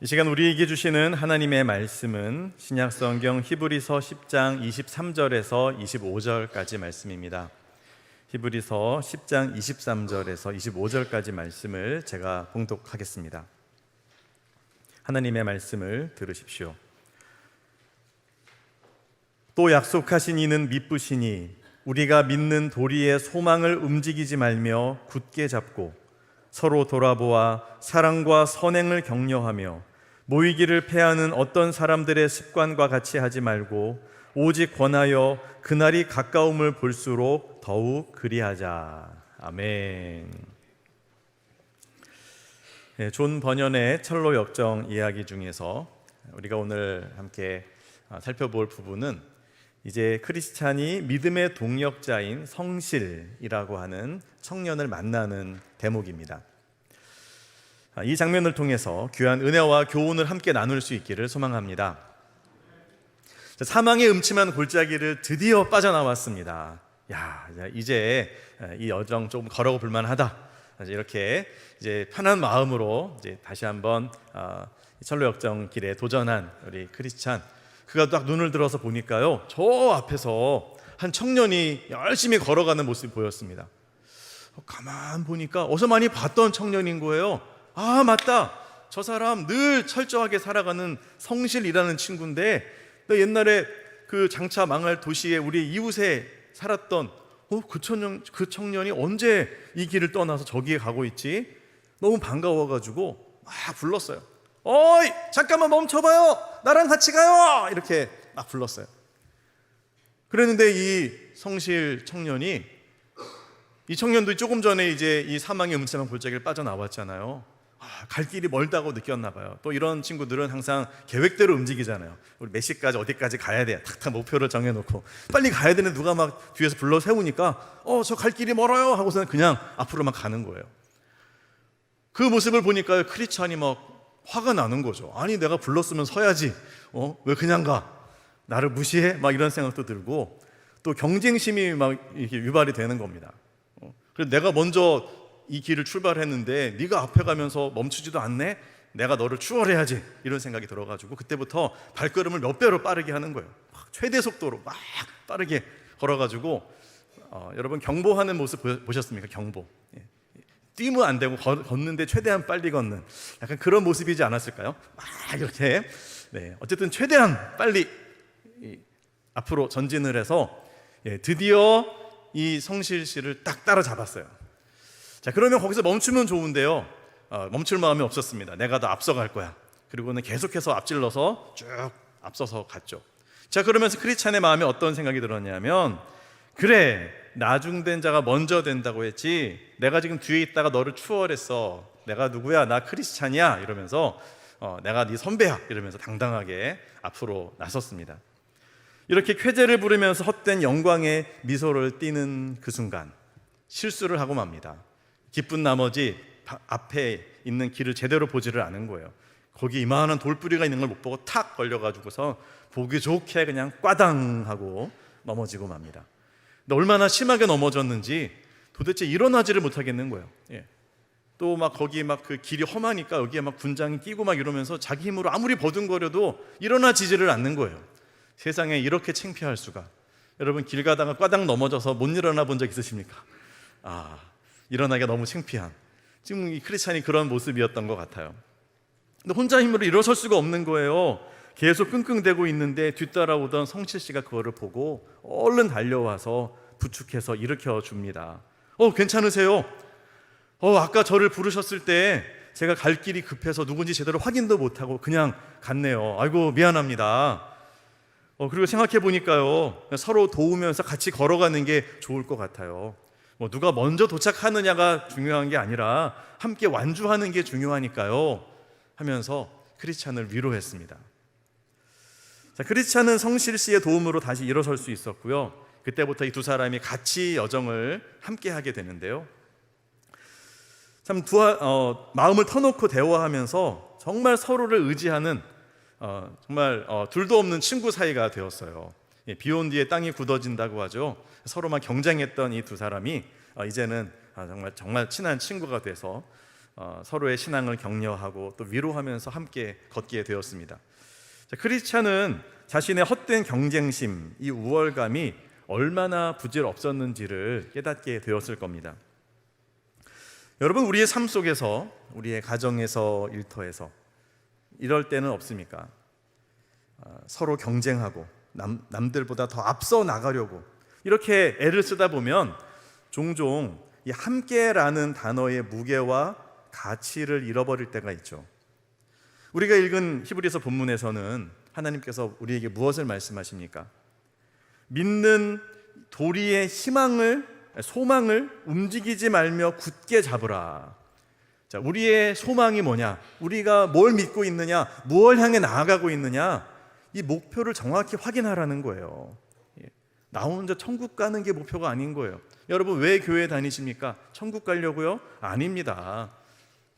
이 시간 우리에게 주시는 하나님의 말씀은 신약성경 히브리서 10장 23절에서 25절까지 말씀입니다. 히브리서 10장 23절에서 25절까지 말씀을 제가 봉독하겠습니다. 하나님의 말씀을 들으십시오. 또 약속하신 이는 미쁘시니 우리가 믿는 도리의 소망을 움직이지 말며 굳게 잡고 서로 돌아보아 사랑과 선행을 격려하며 모이기를 패하는 어떤 사람들의 습관과 같이 하지 말고 오직 권하여 그날이 가까움을 볼수록 더욱 그리하자. 아멘. 존 버년의 철로 역정 이야기 중에서 우리가 오늘 함께 살펴볼 부분은 이제 크리스찬이 믿음의 동력자인 성실이라고 하는 청년을 만나는 대목입니다. 이 장면을 통해서 귀한 은혜와 교훈을 함께 나눌 수 있기를 소망합니다. 사망의 음침한 골짜기를 드디어 빠져나왔습니다. 이제 이 여정 좀 걸어볼 만하다. 이렇게 이제 편한 마음으로 이제 다시 한번 철로 역정 길에 도전한 우리 크리스찬, 그가 딱 눈을 들어서 보니까요, 저 앞에서 한 청년이 열심히 걸어가는 모습이 보였습니다. 가만 보니까 어서 많이 봤던 청년인 거예요. 아, 맞다, 저 사람 늘 철저하게 살아가는 성실이라는 친구인데, 나 옛날에 그 장차 망할 도시에 우리 이웃에 살았던 그 청년이 언제 이 길을 떠나서 저기에 가고 있지? 너무 반가워가지고 막 불렀어요. 어이, 잠깐만 멈춰봐요, 나랑 같이 가요, 이렇게 막 불렀어요. 그랬는데 이 성실 청년이, 이 청년도 조금 전에 이제 이 사망의 음침한 골짜기를 빠져나왔잖아요. 갈 길이 멀다고 느꼈나 봐요. 또 이런 친구들은 항상 계획대로 움직이잖아요. 우리 몇 시까지 어디까지 가야 돼, 탁탁 목표를 정해놓고 빨리 가야 되는데 누가 막 뒤에서 불러 세우니까 저 갈 길이 멀어요 하고서는 그냥 앞으로만 가는 거예요. 그 모습을 보니까 크리스찬이 막 화가 나는 거죠. 아니, 내가 불렀으면 서야지, 왜 그냥 가? 나를 무시해? 막 이런 생각도 들고, 또 경쟁심이 막 이렇게 유발이 되는 겁니다. 그래서 내가 먼저 이 길을 출발했는데 네가 앞에 가면서 멈추지도 않네? 내가 너를 추월해야지, 이런 생각이 들어가지고 그때부터 발걸음을 몇 배로 빠르게 하는 거예요. 최대 속도로 막 빠르게 걸어가지고, 여러분 경보하는 모습 보셨습니까? 경보. 뛰면 안 되고 걷는데 최대한 빨리 걷는 약간 그런 모습이지 않았을까요? 막 이렇게, 어쨌든 최대한 빨리 앞으로 전진을 해서 드디어 이 성실 씨를 딱 따라잡았어요. 자, 그러면 거기서 멈추면 좋은데요, 멈출 마음이 없었습니다. 내가 더 앞서갈 거야. 그리고는 계속해서 앞질러서 쭉 앞서서 갔죠. 자, 그러면서 크리스찬의 마음에 어떤 생각이 들었냐면, 그래, 나중된 자가 먼저 된다고 했지, 내가 지금 뒤에 있다가 너를 추월했어. 내가 누구야? 나 크리스찬이야. 이러면서 내가 네 선배야, 이러면서 당당하게 앞으로 나섰습니다. 이렇게 쾌재를 부르면서 헛된 영광의 미소를 띠는 그 순간 실수를 하고 맙니다. 기쁜 나머지 앞에 있는 길을 제대로 보지를 않은 거예요. 거기 이만한 돌뿌리가 있는 걸 못 보고 탁 걸려가지고서 보기 좋게 그냥 꽈당 하고 넘어지고 맙니다. 근데 얼마나 심하게 넘어졌는지 도대체 일어나지를 못하겠는 거예요. 또 막 거기 막 그 길이 험하니까 여기에 막 군장이 끼고 막 이러면서 자기 힘으로 아무리 버둥거려도 일어나지지를 않는 거예요. 세상에 이렇게 창피할 수가. 여러분, 길 가다가 꽈당 넘어져서 못 일어나 본 적 있으십니까? 일어나기가 너무 창피한, 지금 이 크리스찬이 그런 모습이었던 것 같아요. 근데 혼자 힘으로 일어설 수가 없는 거예요. 계속 끙끙대고 있는데 뒤따라오던 성실 씨가 그거를 보고 얼른 달려와서 부축해서 일으켜 줍니다. 괜찮으세요? 아까 저를 부르셨을 때 제가 갈 길이 급해서 누군지 제대로 확인도 못하고 그냥 갔네요. 아이고, 미안합니다. 그리고 생각해 보니까요, 서로 도우면서 같이 걸어가는 게 좋을 것 같아요. 누가 먼저 도착하느냐가 중요한 게 아니라 함께 완주하는 게 중요하니까요, 하면서 크리스찬을 위로했습니다. 자, 크리스찬은 성실 씨의 도움으로 다시 일어설 수 있었고요. 그때부터 이 두 사람이 같이 여정을 함께 하게 되는데요, 참 마음을 터놓고 대화하면서 정말 서로를 의지하는, 정말 둘도 없는 친구 사이가 되었어요. 비온 뒤에 땅이 굳어진다고 하죠. 서로만 경쟁했던 이 두 사람이 이제는 정말 친한 친구가 돼서 서로의 신앙을 격려하고 또 위로하면서 함께 걷게 되었습니다. 자, 크리스찬은 자신의 헛된 경쟁심, 이 우월감이 얼마나 부질없었는지를 깨닫게 되었을 겁니다. 여러분, 우리의 삶 속에서, 우리의 가정에서, 일터에서 이럴 때는 없습니까? 서로 경쟁하고 남들보다 더 앞서 나가려고 이렇게 애를 쓰다 보면 종종 이 함께라는 단어의 무게와 가치를 잃어버릴 때가 있죠. 우리가 읽은 히브리서 본문에서는 하나님께서 우리에게 무엇을 말씀하십니까? 믿는 도리의 소망을 움직이지 말며 굳게 잡으라. 자, 우리의 소망이 뭐냐? 우리가 뭘 믿고 있느냐? 무엇을 향해 나아가고 있느냐? 이 목표를 정확히 확인하라는 거예요. 나 혼자 천국 가는 게 목표가 아닌 거예요. 여러분, 왜 교회 다니십니까? 천국 가려고요? 아닙니다.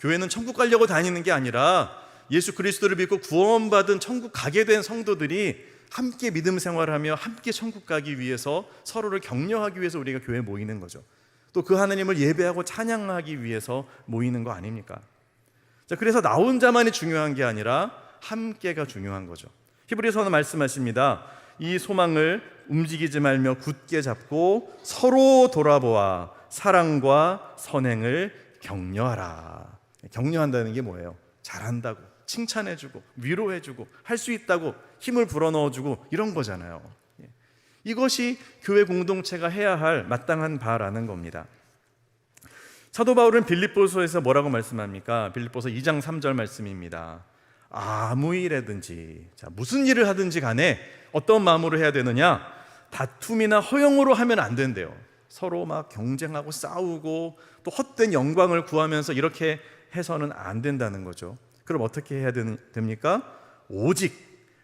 교회는 천국 가려고 다니는 게 아니라 예수 그리스도를 믿고 구원받은 천국 가게 된 성도들이 함께 믿음 생활하며 함께 천국 가기 위해서 서로를 격려하기 위해서 우리가 교회에 모이는 거죠. 또 그 하나님을 예배하고 찬양하기 위해서 모이는 거 아닙니까? 자, 그래서 나 혼자만이 중요한 게 아니라 함께가 중요한 거죠. 히브리서는 말씀하십니다. 이 소망을 움직이지 말며 굳게 잡고 서로 돌아보아 사랑과 선행을 격려하라. 격려한다는 게 뭐예요? 잘한다고, 칭찬해주고, 위로해주고, 할 수 있다고 힘을 불어넣어주고 이런 거잖아요. 이것이 교회 공동체가 해야 할 마땅한 바라는 겁니다. 사도 바울은 빌립보서에서 뭐라고 말씀합니까? 빌립보서 2장 3절 말씀입니다. 아무 일이든지, 자, 무슨 일을 하든지 간에 어떤 마음으로 해야 되느냐? 다툼이나 허영으로 하면 안 된대요. 서로 막 경쟁하고 싸우고 또 헛된 영광을 구하면서 이렇게 해서는 안 된다는 거죠. 그럼 어떻게 해야 됩니까? 오직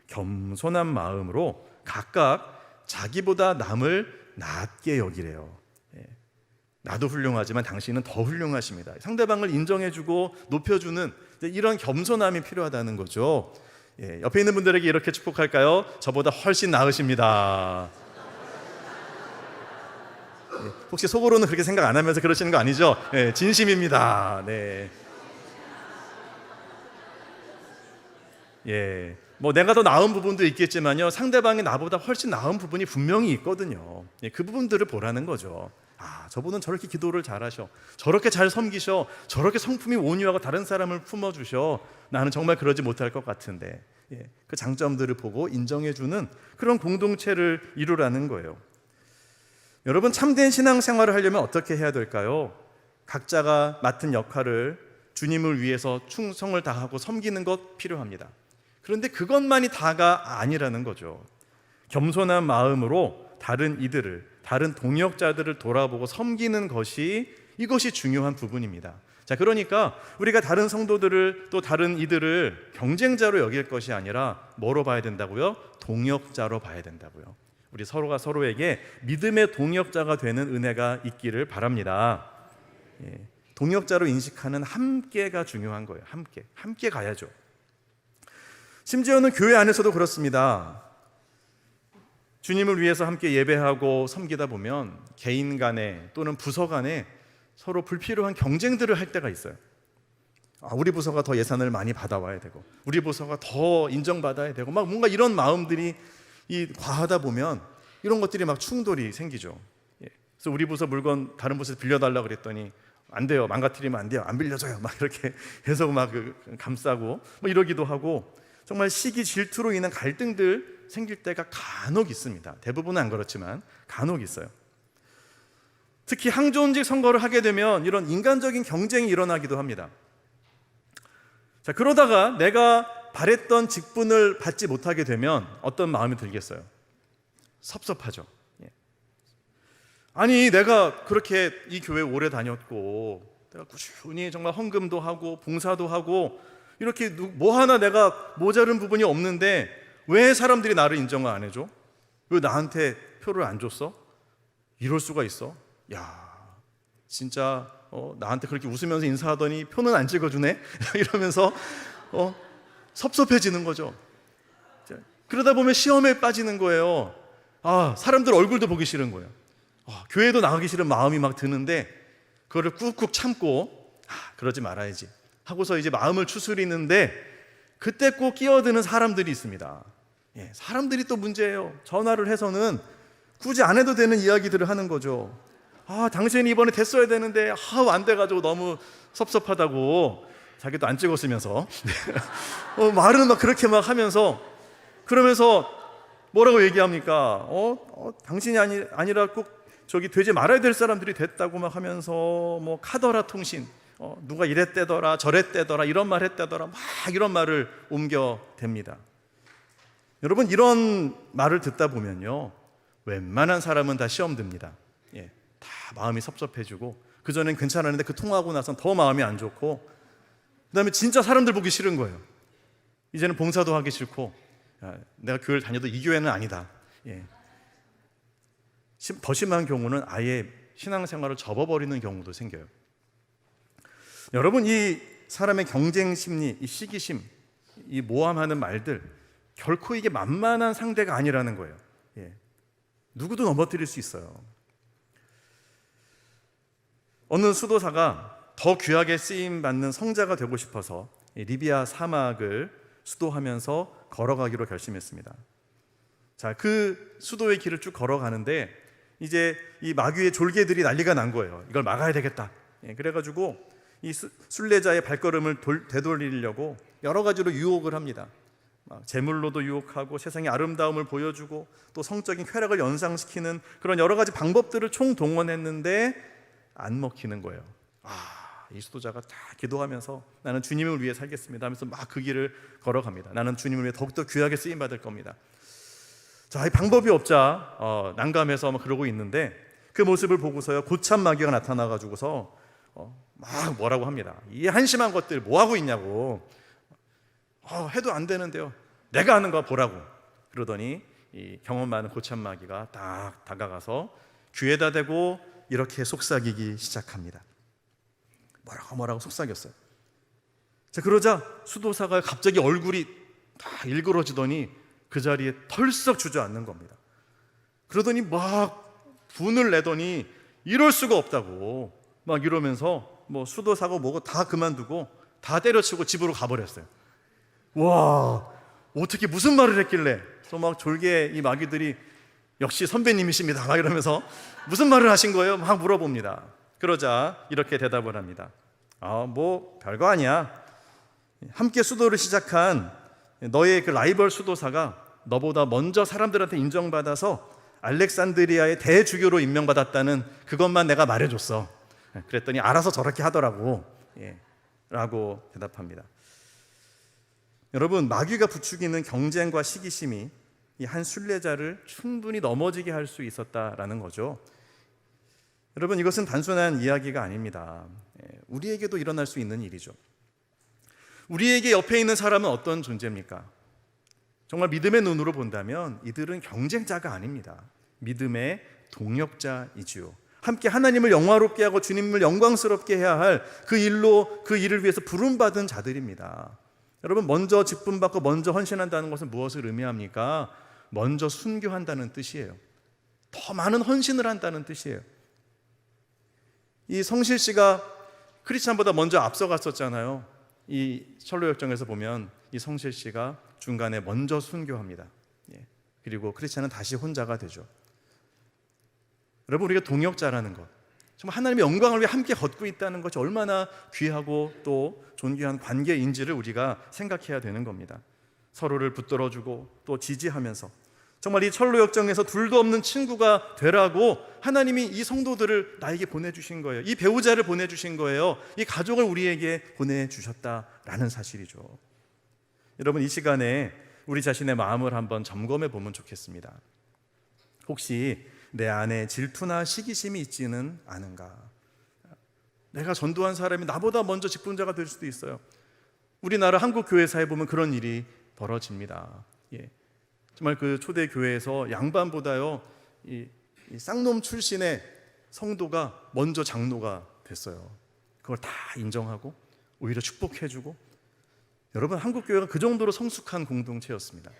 겸손한 마음으로 각각 자기보다 남을 낮게 여기래요. 나도 훌륭하지만 당신은 더 훌륭하십니다. 상대방을 인정해주고 높여주는 이런 겸손함이 필요하다는 거죠. 옆에 있는 분들에게 이렇게 축복할까요? 저보다 훨씬 나으십니다. 혹시 속으로는 그렇게 생각 안 하면서 그러시는 거 아니죠? 진심입니다. 네. 뭐 내가 더 나은 부분도 있겠지만요, 상대방이 나보다 훨씬 나은 부분이 분명히 있거든요. 그 부분들을 보라는 거죠. 아, 저분은 저렇게 기도를 잘하셔, 저렇게 잘 섬기셔, 저렇게 성품이 온유하고 다른 사람을 품어주셔, 나는 정말 그러지 못할 것 같은데, 그 장점들을 보고 인정해주는 그런 공동체를 이루라는 거예요. 여러분, 참된 신앙생활을 하려면 어떻게 해야 될까요? 각자가 맡은 역할을 주님을 위해서 충성을 다하고 섬기는 것 필요합니다. 그런데 그것만이 다가 아니라는 거죠. 겸손한 마음으로 다른 동역자들을 돌아보고 섬기는 이것이 중요한 부분입니다. 자, 그러니까 우리가 다른 성도들을 또 다른 이들을 경쟁자로 여길 것이 아니라 뭐로 봐야 된다고요? 동역자로 봐야 된다고요. 우리 서로가 서로에게 믿음의 동역자가 되는 은혜가 있기를 바랍니다. 동역자로 인식하는 함께가 중요한 거예요. 함께 가야죠. 심지어는 교회 안에서도 그렇습니다. 주님을 위해서 함께 예배하고 섬기다 보면 개인 간에 또는 부서 간에 서로 불필요한 경쟁들을 할 때가 있어요. 우리 부서가 더 예산을 많이 받아와야 되고, 우리 부서가 더 인정받아야 되고, 막 뭔가 이런 마음들이 과하다 보면 이런 것들이 막 충돌이 생기죠. 그래서 우리 부서 물건 다른 부서에서 빌려달라고 그랬더니 안 돼요, 망가뜨리면 안 돼요, 안 빌려줘요, 막 이렇게 계속 막 감싸고 뭐 이러기도 하고, 정말 시기 질투로 인한 갈등들 생길 때가 간혹 있습니다. 대부분은 안 그렇지만 간혹 있어요. 특히 항존직 선거를 하게 되면 이런 인간적인 경쟁이 일어나기도 합니다. 자, 그러다가 내가 바랬던 직분을 받지 못하게 되면 어떤 마음이 들겠어요? 섭섭하죠. 아니, 내가 그렇게 이 교회 오래 다녔고, 내가 꾸준히 정말 헌금도 하고 봉사도 하고 이렇게 뭐 하나 내가 모자른 부분이 없는데 왜 사람들이 나를 인정을 안 해줘? 왜 나한테 표를 안 줬어? 이럴 수가 있어? 야, 진짜 나한테 그렇게 웃으면서 인사하더니 표는 안 찍어주네? 이러면서 섭섭해지는 거죠. 그러다 보면 시험에 빠지는 거예요. 사람들 얼굴도 보기 싫은 거예요. 교회도 나가기 싫은 마음이 막 드는데 그거를 꾹꾹 참고 그러지 말아야지 하고서 이제 마음을 추스리는데 그때 꼭 끼어드는 사람들이 있습니다. 사람들이 또 문제예요. 전화를 해서는 굳이 안 해도 되는 이야기들을 하는 거죠. 당신이 이번에 됐어야 되는데 안 돼가지고 너무 섭섭하다고, 자기도 안 찍었으면서 말은 막 그렇게 막 하면서, 그러면서 뭐라고 얘기합니까? 당신이 아니라 꼭 저기 되지 말아야 될 사람들이 됐다고 막 하면서 뭐 카더라 통신, 누가 이랬대더라 저랬대더라 이런 말 했대더라 막 이런 말을 옮겨댑니다. 여러분, 이런 말을 듣다 보면요, 웬만한 사람은 다 시험 듭니다. 다 마음이 섭섭해지고, 그전엔 괜찮았는데 그 통화하고 나선 더 마음이 안 좋고, 그 다음에 진짜 사람들 보기 싫은 거예요. 이제는 봉사도 하기 싫고, 내가 교회를 다녀도 이 교회는 아니다. 더 심한 경우는 아예 신앙생활을 접어버리는 경우도 생겨요. 여러분, 이 사람의 경쟁 심리, 이 시기심, 이 모함하는 말들, 결코 이게 만만한 상대가 아니라는 거예요. 누구도 넘어뜨릴 수 있어요. 어느 수도사가 더 귀하게 쓰임받는 성자가 되고 싶어서 리비아 사막을 수도하면서 걸어가기로 결심했습니다. 자, 그 수도의 길을 쭉 걸어가는데 이제 이 마귀의 졸개들이 난리가 난 거예요. 이걸 막아야 되겠다. 그래가지고 이 순례자의 발걸음을 되돌리려고 여러 가지로 유혹을 합니다. 재물로도 유혹하고 세상의 아름다움을 보여주고 또 성적인 쾌락을 연상시키는 그런 여러 가지 방법들을 총동원했는데 안 먹히는 거예요. 이 수도자가 다 기도하면서 나는 주님을 위해 살겠습니다 하면서 막 그 길을 걸어갑니다. 나는 주님을 위해 더욱더 귀하게 쓰임받을 겁니다. 자, 이 방법이 없자 난감해서 막 그러고 있는데 그 모습을 보고서요, 고참 마귀가 나타나가지고서 막 뭐라고 합니다. 이 한심한 것들 뭐하고 있냐고, 해도 안 되는데요, 내가 하는 거 보라고. 그러더니 이 경험 많은 고참 마귀가 딱 다가가서 귀에다 대고 이렇게 속삭이기 시작합니다. 뭐라고 속삭였어요. 자, 그러자 수도사가 갑자기 얼굴이 딱 일그러지더니 그 자리에 털썩 주저앉는 겁니다. 그러더니 막 분을 내더니 이럴 수가 없다고 막 이러면서 뭐 수도사고 뭐고 다 그만두고 다 때려치고 집으로 가버렸어요. 와, 어떻게 무슨 말을 했길래? 그래서 막 졸개 이 마귀들이 역시 선배님이십니다 막 이러면서 무슨 말을 하신 거예요? 막 물어봅니다. 그러자 이렇게 대답을 합니다. 뭐 별거 아니야. 함께 수도를 시작한 너의 그 라이벌 수도사가 너보다 먼저 사람들한테 인정받아서 알렉산드리아의 대주교로 임명받았다는 그것만 내가 말해줬어. 그랬더니 알아서 저렇게 하더라고. 라고 대답합니다. 여러분, 마귀가 부추기는 경쟁과 시기심이 이 한 순례자를 충분히 넘어지게 할 수 있었다라는 거죠. 여러분, 이것은 단순한 이야기가 아닙니다. 우리에게도 일어날 수 있는 일이죠. 우리에게 옆에 있는 사람은 어떤 존재입니까? 정말 믿음의 눈으로 본다면 이들은 경쟁자가 아닙니다. 믿음의 동역자이지요. 함께 하나님을 영화롭게 하고 주님을 영광스럽게 해야 할 그 일을 위해서 부름받은 자들입니다. 여러분, 먼저 직분받고 먼저 헌신한다는 것은 무엇을 의미합니까? 먼저 순교한다는 뜻이에요. 더 많은 헌신을 한다는 뜻이에요. 이 성실 씨가 크리스찬보다 먼저 앞서갔었잖아요. 이 철로역정에서 보면 이 성실 씨가 중간에 먼저 순교합니다. 그리고 크리스찬은 다시 혼자가 되죠. 여러분, 우리가 동역자라는 것, 정말 하나님의 영광을 위해 함께 걷고 있다는 것이 얼마나 귀하고 또 존귀한 관계인지를 우리가 생각해야 되는 겁니다. 서로를 붙들어주고 또 지지하면서 정말 이 철로역정에서 둘도 없는 친구가 되라고 하나님이 이 성도들을 나에게 보내주신 거예요. 이 배우자를 보내주신 거예요. 이 가족을 우리에게 보내주셨다라는 사실이죠. 여러분, 이 시간에 우리 자신의 마음을 한번 점검해 보면 좋겠습니다. 혹시 내 안에 질투나 시기심이 있지는 않은가? 내가 전도한 사람이 나보다 먼저 직분자가 될 수도 있어요. 우리나라 한국 교회사에 보면 그런 일이 벌어집니다. 정말 그 초대 교회에서 양반보다요 이 쌍놈 출신의 성도가 먼저 장로가 됐어요. 그걸 다 인정하고 오히려 축복해주고, 여러분, 한국 교회가 그 정도로 성숙한 공동체였습니다.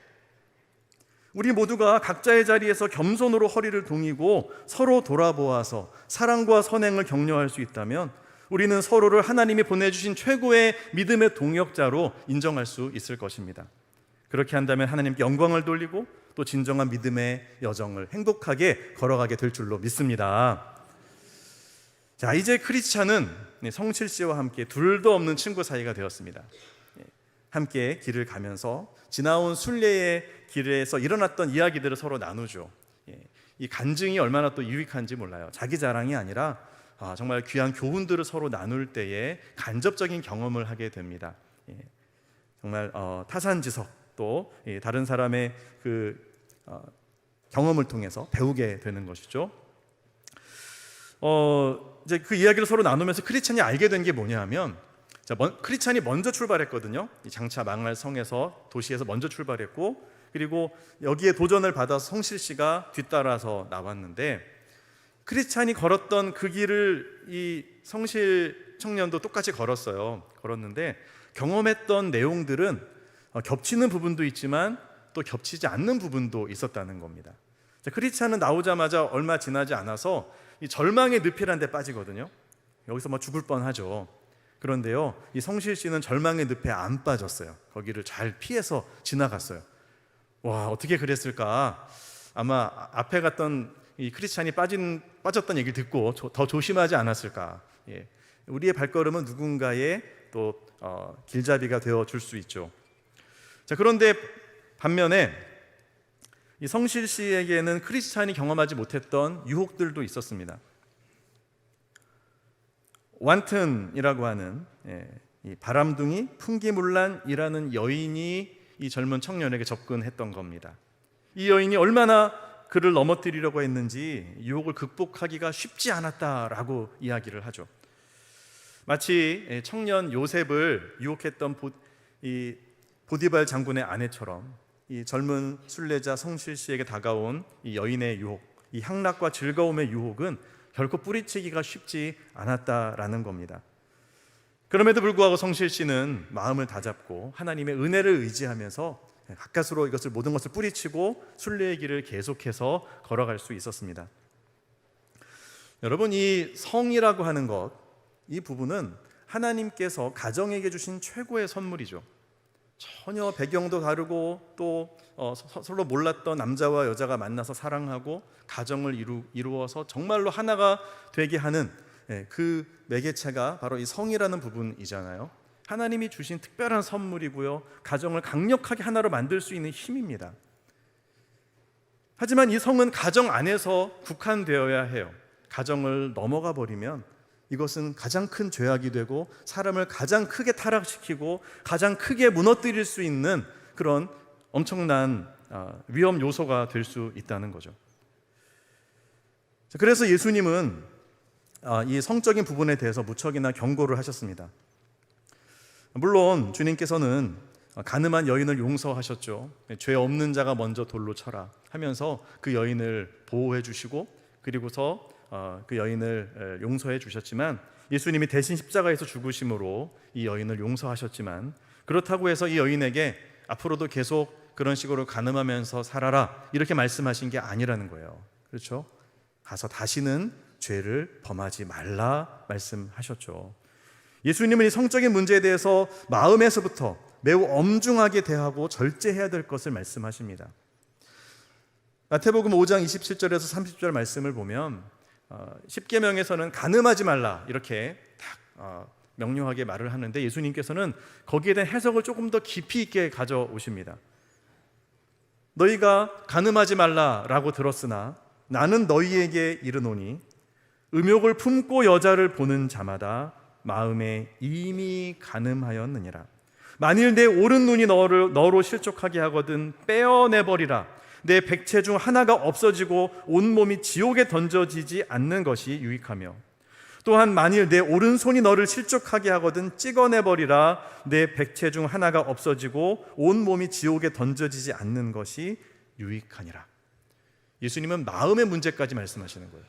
우리 모두가 각자의 자리에서 겸손으로 허리를 동이고 서로 돌아보아서 사랑과 선행을 격려할 수 있다면 우리는 서로를 하나님이 보내주신 최고의 믿음의 동역자로 인정할 수 있을 것입니다. 그렇게 한다면 하나님께 영광을 돌리고 또 진정한 믿음의 여정을 행복하게 걸어가게 될 줄로 믿습니다. 자, 이제 크리스찬은 성실 씨와 함께 둘도 없는 친구 사이가 되었습니다. 함께 길을 가면서 지나온 순례의 길에서 일어났던 이야기들을 서로 나누죠. 이 간증이 얼마나 또 유익한지 몰라요. 자기 자랑이 아니라 정말 귀한 교훈들을 서로 나눌 때에 간접적인 경험을 하게 됩니다. 정말 타산지석 또 다른 사람의 그 경험을 통해서 배우게 되는 것이죠. 이제 그 이야기를 서로 나누면서 크리스찬이 알게 된 게 뭐냐면, 크리스찬이 먼저 출발했거든요. 이 장차 망할 성에서 도시에서 먼저 출발했고, 그리고 여기에 도전을 받아서 성실 씨가 뒤따라서 나왔는데, 크리스찬이 걸었던 그 길을 이 성실 청년도 똑같이 걸었는데 경험했던 내용들은 겹치는 부분도 있지만 또 겹치지 않는 부분도 있었다는 겁니다. 크리스찬은 나오자마자 얼마 지나지 않아서 이 절망의 늪이라는 데 빠지거든요. 여기서 뭐 죽을 뻔하죠. 그런데요, 이 성실 씨는 절망의 늪에 안 빠졌어요. 거기를 잘 피해서 지나갔어요. 와, 어떻게 그랬을까? 아마 앞에 갔던 이 크리스찬이 빠졌던 얘기를 듣고 더 조심하지 않았을까? 우리의 발걸음은 누군가의 또 길잡이가 되어 줄 수 있죠. 자, 그런데 반면에 이 성실 씨에게는 크리스찬이 경험하지 못했던 유혹들도 있었습니다. 완튼이라고 하는 이 바람둥이 풍기물란이라는 여인이 이 젊은 청년에게 접근했던 겁니다. 이 여인이 얼마나 그를 넘어뜨리려고 했는지 유혹을 극복하기가 쉽지 않았다라고 이야기를 하죠. 마치 청년 요셉을 유혹했던 보디발 장군의 아내처럼 이 젊은 순례자 성실 씨에게 다가온 이 여인의 유혹, 이 향락과 즐거움의 유혹은 결코 뿌리치기가 쉽지 않았다라는 겁니다. 그럼에도 불구하고 성실 씨는 마음을 다잡고 하나님의 은혜를 의지하면서 가까스로 모든 것을 뿌리치고 순례의 길을 계속해서 걸어갈 수 있었습니다. 여러분, 이 성이라고 하는 것, 이 부분은 하나님께서 가정에게 주신 최고의 선물이죠. 전혀 배경도 다르고 또 서로 몰랐던 남자와 여자가 만나서 사랑하고 가정을 이루어서 정말로 하나가 되게 하는 그 매개체가 바로 이 성이라는 부분이잖아요. 하나님이 주신 특별한 선물이고요, 가정을 강력하게 하나로 만들 수 있는 힘입니다. 하지만 이 성은 가정 안에서 국한되어야 해요. 가정을 넘어가 버리면 이것은 가장 큰 죄악이 되고 사람을 가장 크게 타락시키고 가장 크게 무너뜨릴 수 있는 그런 엄청난 위험 요소가 될 수 있다는 거죠. 그래서 예수님은 이 성적인 부분에 대해서 무척이나 경고를 하셨습니다. 물론 주님께서는 가늠한 여인을 용서하셨죠. 죄 없는 자가 먼저 돌로 쳐라 하면서 그 여인을 보호해 주시고 그리고서 그 여인을 용서해 주셨지만, 예수님이 대신 십자가에서 죽으심으로 이 여인을 용서하셨지만, 그렇다고 해서 이 여인에게 앞으로도 계속 그런 식으로 간음하면서 살아라 이렇게 말씀하신 게 아니라는 거예요. 그렇죠? 가서 다시는 죄를 범하지 말라 말씀하셨죠. 예수님은 이 성적인 문제에 대해서 마음에서부터 매우 엄중하게 대하고 절제해야 될 것을 말씀하십니다. 마태복음 5장 27절에서 30절 말씀을 보면 10계명에서는 간음하지 말라 이렇게 딱 명료하게 말을 하는데, 예수님께서는 거기에 대한 해석을 조금 더 깊이 있게 가져오십니다. 너희가 간음하지 말라라고 들었으나 나는 너희에게 이르노니 음욕을 품고 여자를 보는 자마다 마음에 이미 간음하였느니라. 만일 내 오른 눈이 너로 실족하게 하거든 떼어내버리라. 내 백체 중 하나가 없어지고 온몸이 지옥에 던져지지 않는 것이 유익하며, 또한 만일 내 오른손이 너를 실족하게 하거든 찍어내버리라. 내 백체 중 하나가 없어지고 온몸이 지옥에 던져지지 않는 것이 유익하니라. 예수님은 마음의 문제까지 말씀하시는 거예요.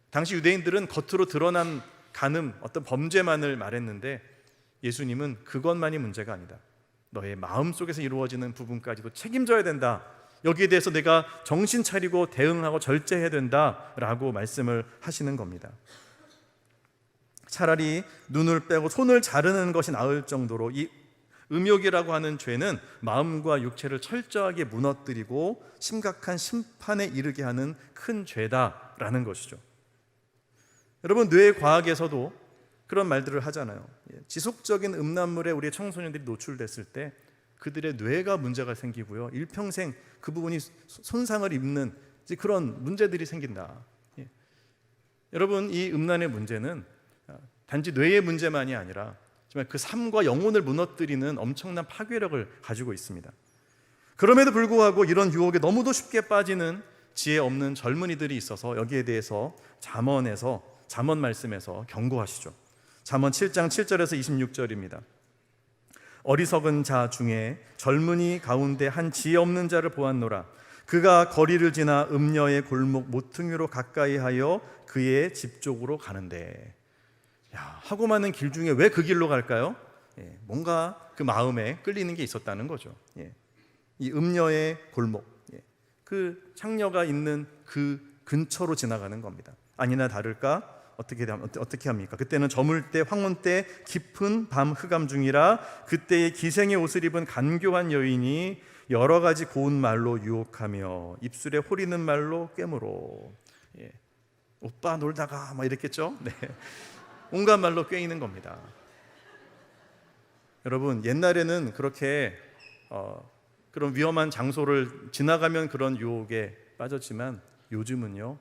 당시 유대인들은 겉으로 드러난 간음, 어떤 범죄만을 말했는데 예수님은 그것만이 문제가 아니다. 너의 마음속에서 이루어지는 부분까지도 책임져야 된다. 여기에 대해서 내가 정신 차리고 대응하고 절제해야 된다라고 말씀을 하시는 겁니다. 차라리 눈을 빼고 손을 자르는 것이 나을 정도로 이 음욕이라고 하는 죄는 마음과 육체를 철저하게 무너뜨리고 심각한 심판에 이르게 하는 큰 죄다라는 것이죠. 여러분, 뇌과학에서도 그런 말들을 하잖아요. 지속적인 음란물에 우리의 청소년들이 노출됐을 때 그들의 뇌가 문제가 생기고요, 일평생 그 부분이 손상을 입는 그런 문제들이 생긴다. 여러분, 이 음란의 문제는 단지 뇌의 문제만이 아니라 정말 그 삶과 영혼을 무너뜨리는 엄청난 파괴력을 가지고 있습니다. 그럼에도 불구하고 이런 유혹에 너무도 쉽게 빠지는 지혜 없는 젊은이들이 있어서 여기에 대해서 잠언 말씀에서 경고하시죠. 잠언 7장 7절에서 26절입니다. 어리석은 자 중에 젊은이 가운데 한 지혜 없는 자를 보았노라. 그가 거리를 지나 음녀의 골목 모퉁이로 가까이 하여 그의 집 쪽으로 가는데. 하고 많은 길 중에 왜 그 길로 갈까요? 뭔가 그 마음에 끌리는 게 있었다는 거죠. 이 음녀의 골목, 그 창녀가 있는 그 근처로 지나가는 겁니다. 아니나 다를까 어떻게 합니까? 그때는 저물 때 황혼 때 깊은 밤 흑암 중이라 그때의 기생의 옷을 입은 간교한 여인이 여러 가지 고운 말로 유혹하며 입술에 호리는 말로 꿰물어. 오빠 놀다가 막 이랬겠죠? 네. 온갖 말로 꿰이는 겁니다. 여러분, 옛날에는 그렇게 그런 위험한 장소를 지나가면 그런 유혹에 빠졌지만 요즘은요,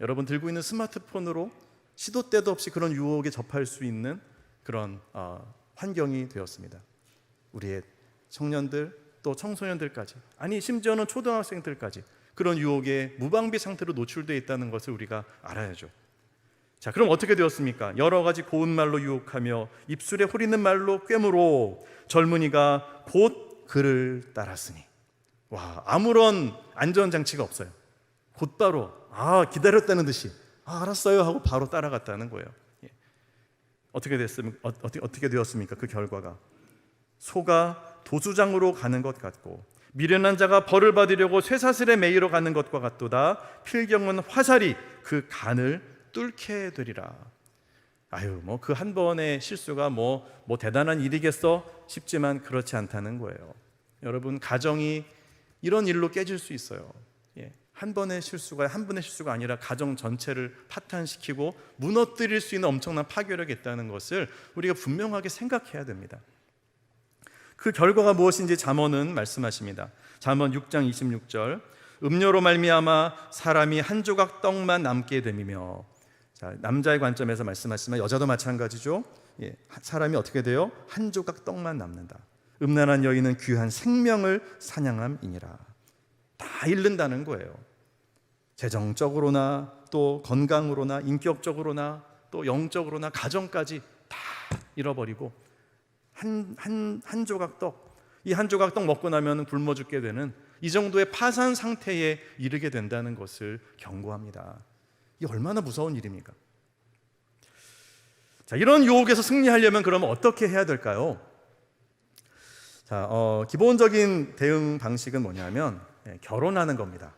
여러분 들고 있는 스마트폰으로 시도 때도 없이 그런 유혹에 접할 수 있는 그런 환경이 되었습니다. 우리의 청년들 또 청소년들까지, 아니 심지어는 초등학생들까지 그런 유혹에 무방비 상태로 노출되어 있다는 것을 우리가 알아야죠. 자, 그럼 어떻게 되었습니까? 여러 가지 고운 말로 유혹하며 입술에 호리는 말로 꿰물어 젊은이가 곧 그를 따랐으니. 아무런 안전장치가 없어요. 곧바로 기다렸다는 듯이 알았어요 하고 바로 따라갔다는 거예요. 어떻게 되었습니까? 그 결과가 소가 도수장으로 가는 것 같고 미련한 자가 벌을 받으려고 쇠사슬에 매이러 가는 것과 같도다. 필경은 화살이 그 간을 뚫게 되리라. 그 한 번의 실수가 뭐 대단한 일이겠어 싶지만 그렇지 않다는 거예요. 여러분, 가정이 이런 일로 깨질 수 있어요. 한 번의 실수가 아니라 가정 전체를 파탄시키고 무너뜨릴 수 있는 엄청난 파괴력이 있다는 것을 우리가 분명하게 생각해야 됩니다. 그 결과가 무엇인지 잠언은 말씀하십니다. 잠언 6장 26절, 음료로 말미암아 사람이 한 조각 떡만 남게 됨이며. 자, 남자의 관점에서 말씀하시지만 여자도 마찬가지죠. 사람이 어떻게 돼요? 한 조각 떡만 남는다. 음란한 여인은 귀한 생명을 사냥함이니라. 다 잃는다는 거예요. 재정적으로나 또 건강으로나 인격적으로나 또 영적으로나 가정까지 다 잃어버리고 한 조각 떡, 이 한 조각 떡 먹고 나면 굶어 죽게 되는 이 정도의 파산 상태에 이르게 된다는 것을 경고합니다. 이게 얼마나 무서운 일입니까? 자, 이런 유혹에서 승리하려면 그러면 어떻게 해야 될까요? 자, 기본적인 대응 방식은 뭐냐면 결혼하는 겁니다.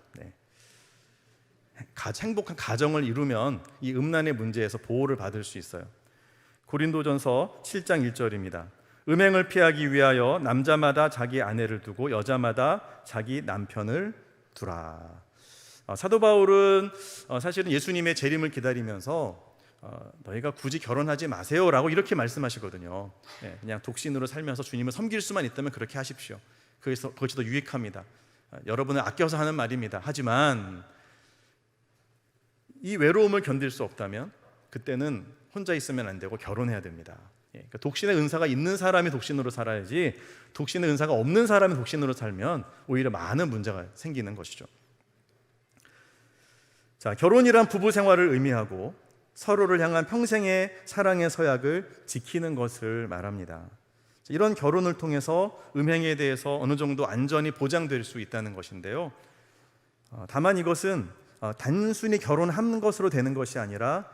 행복한 가정을 이루면 이 음란의 문제에서 보호를 받을 수 있어요. 고린도전서 7장 1절입니다. 음행을 피하기 위하여 남자마다 자기 아내를 두고 여자마다 자기 남편을 두라. 사도 바울은 사실은 예수님의 재림을 기다리면서 너희가 굳이 결혼하지 마세요라고 이렇게 말씀하시거든요. 그냥 독신으로 살면서 주님을 섬길 수만 있다면 그렇게 하십시오. 그것이 더 유익합니다. 여러분을 아껴서 하는 말입니다. 하지만 이 외로움을 견딜 수 없다면 그때는 혼자 있으면 안 되고 결혼해야 됩니다. 그러니까 독신의 은사가 있는 사람이 독신으로 살아야지, 독신의 은사가 없는 사람이 독신으로 살면 오히려 많은 문제가 생기는 것이죠. 자, 결혼이란 부부 생활을 의미하고 서로를 향한 평생의 사랑의 서약을 지키는 것을 말합니다. 이런 결혼을 통해서 음행에 대해서 어느 정도 안전이 보장될 수 있다는 것인데요. 다만 이것은 단순히 결혼하는 것으로 되는 것이 아니라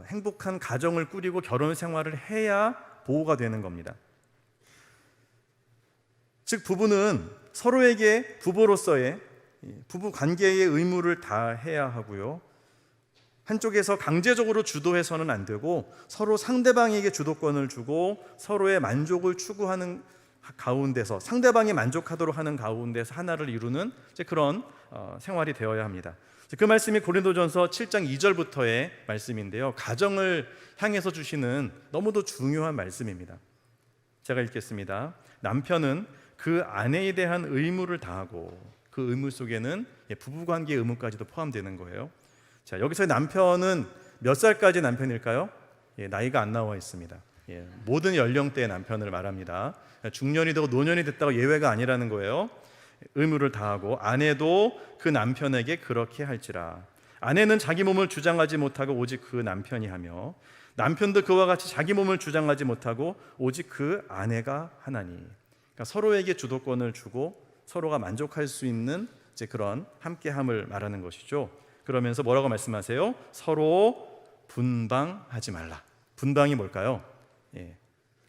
행복한 가정을 꾸리고 결혼 생활을 해야 보호가 되는 겁니다. 즉, 부부는 서로에게 부부로서의 부부 관계의 의무를 다해야 하고요. 한쪽에서 강제적으로 주도해서는 안 되고 서로 상대방에게 주도권을 주고 서로의 만족을 추구하는 가운데서, 상대방이 만족하도록 하는 가운데서 하나를 이루는 이제 그런 생활이 되어야 합니다. 그 말씀이 고린도전서 7장 2절부터의 말씀인데요, 가정을 향해서 주시는 너무도 중요한 말씀입니다. 제가 읽겠습니다. 남편은 그 아내에 대한 의무를 다하고, 그 의무 속에는 부부관계의 의무까지도 포함되는 거예요. 자, 여기서 남편은 몇 살까지 남편일까요? 나이가 안 나와 있습니다. 모든 연령대의 남편을 말합니다. 중년이 되고 노년이 됐다고 예외가 아니라는 거예요. 의무를 다하고 아내도 그 남편에게 그렇게 할지라. 아내는 자기 몸을 주장하지 못하고 오직 그 남편이 하며, 남편도 그와 같이 자기 몸을 주장하지 못하고 오직 그 아내가 하나니. 그러니까 서로에게 주도권을 주고 서로가 만족할 수 있는 이제 그런 함께함을 말하는 것이죠. 그러면서 뭐라고 말씀하세요? 서로 분방하지 말라. 분방이 뭘까요?